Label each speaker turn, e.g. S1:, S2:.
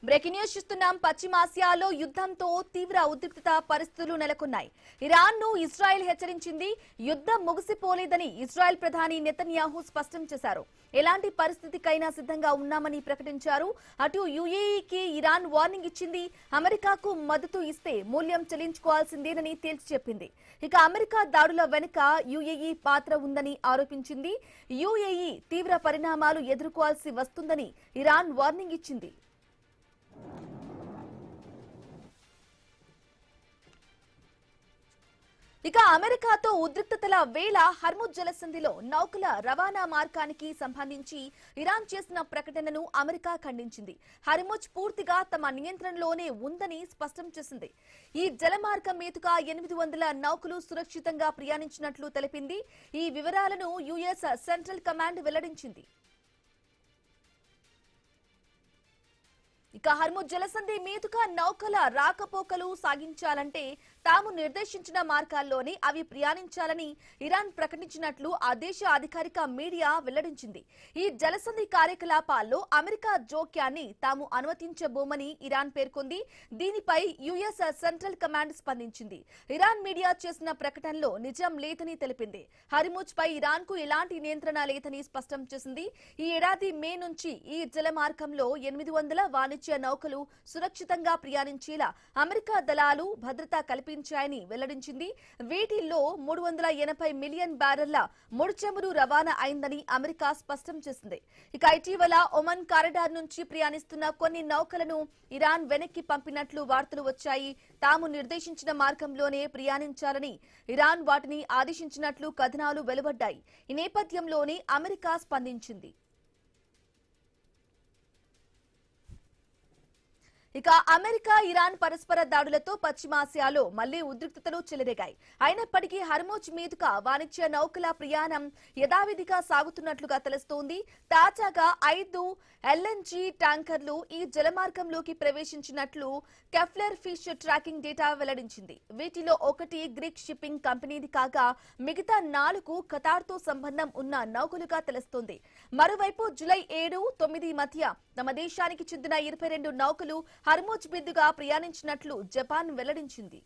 S1: Breaking news చూస్తున్నాం. పశ్చిమాసియాలో యుద్ధంతో తీవ్ర ఉద్రిక్తత పరిస్థితులు నెలకొన్నాయి. ఇరాన్ ను ఇజ్రాయెల్ హెచ్చరించింది. యుద్ధం ముగిసిపోలేదని ఇజ్రాయెల్ ప్రధాని నెతన్యాహు స్పష్టం చేశారు. ఎలాంటి పరిస్థితికైనా సిద్ధంగా ఉన్నామని ప్రకటించారు. అటు యుఏఈకి ఇరాన్ వార్నింగ్ ఇచ్చింది. అమెరికాకు మద్దతు ఇస్తే మూల్యం చెల్లించుకోవాల్సిందేనని తేల్చి చెప్పింది. ఇక అమెరికా దాడుల వెనుక యుఏఈ పాత్ర ఉందని ఆరోపించింది. యుఏఈ తీవ్ర పరిణామాలు ఎదుర్కోవాల్సి వస్తుందని ఇరాన్ వార్నింగ్ ఇచ్చింది. ఇక అమెరికాతో ఉద్రిక్తతల వేళ హర్ముజ్ జలసంధిలో నౌకల రవాణా మార్గానికి సంబంధించి ఇరాన్ చేసిన ప్రకటనను అమెరికా ఖండించింది. హర్ముజ్ పూర్తిగా తమ నియంత్రణలోనే ఉందని స్పష్టం చేసింది. ఈ జలమార్గం మీదుగా 800 నౌకలు సురక్షితంగా ప్రయాణించినట్లు తెలిపింది. ఈ వివరాలను యుఎస్ సెంట్రల్ కమాండ్ వెల్లడించింది. ఇక హర్ముజ్ జలసంధి మీదుగా నౌకల రాకపోకలు సాగించాలంటే తాము నిర్దేశించిన మార్గాల్లోనే అవి ప్రయాణించాలని ఇరాన్ ప్రకటించినట్లు ఆ దేశ అధికారిక మీడియా వెల్లడించింది. ఈ జలసంధి కార్యకలాపాల్లో అమెరికా జోక్యాన్ని తాము అనుమతించబోమని ఇరాన్ పేర్కొంది. దీనిపై యుఎస్ సెంట్రల్ కమాండ్ స్పందించింది. ఇరాన్ మీడియా చేసిన ప్రకటనలో నిజం లేదని తెలిపింది. హర్ముజ్ పై ఇరాన్ కు ఎలాంటి నియంత్రణ లేదని స్పష్టం చేసింది. ఈ ఏడాది మే నుంచి ఈ జలమార్గంలో 800 వాణిజ్య నౌకలు సురక్షితంగా ప్రయాణించేలా అమెరికా దళాలు భద్రత కల్పించాయని వెల్లడించింది. వీటిల్లో 380 మిలియన్ బ్యారెళ్ల ముడి చమురు రవాణా అయిందని అమెరికా స్పష్టం చేసింది. ఇక ఇటీవల ఒమన్ కారిడార్ నుంచి ప్రయాణిస్తున్న కొన్ని నౌకలను ఇరాన్ వెనక్కి పంపినట్లు వార్తలు వచ్చాయి. తాము నిర్దేశించిన మార్గంలోనే ప్రయాణించాలని ఇరాన్ వాటిని ఆదేశించినట్లు కథనాలు వెలువడ్డాయి. ఈ నేపథ్యంలోనే అమెరికా స్పందించింది. ఇక అమెరికా ఇరాన్ పరస్పర దాడులతో పశ్చిమాసియాలో మళ్లీ ఉద్రిక్తతలు చెలరేగాయి. అయినప్పటికీ హర్ముజ్ మీదుగా వాణిజ్య నౌకల ప్రయాణం యథావిధిగా సాగుతున్నట్లుగా తెలుస్తోంది. తాజాగా 5 ఎల్ఎన్జీ ట్యాంకర్లు ఈ జలమార్గంలోకి ప్రవేశించినట్లు కెఫ్లర్ ఫిష్ ట్రాకింగ్ డేటా వెల్లడించింది. వీటిలో ఒకటి గ్రీక్ షిప్పింగ్ కంపెనీది కాగా మిగతా 4 ఖతార్తో సంబంధం ఉన్న నౌకలుగా తెలుస్తోంది. మరోవైపు జూలై 7, 9 మధ్య తమ దేశానికి చెందిన 22 నౌకలు హర్ముజ్ మీదుగా ప్రయాణించినట్లు జపాన్ వెల్లడించింది.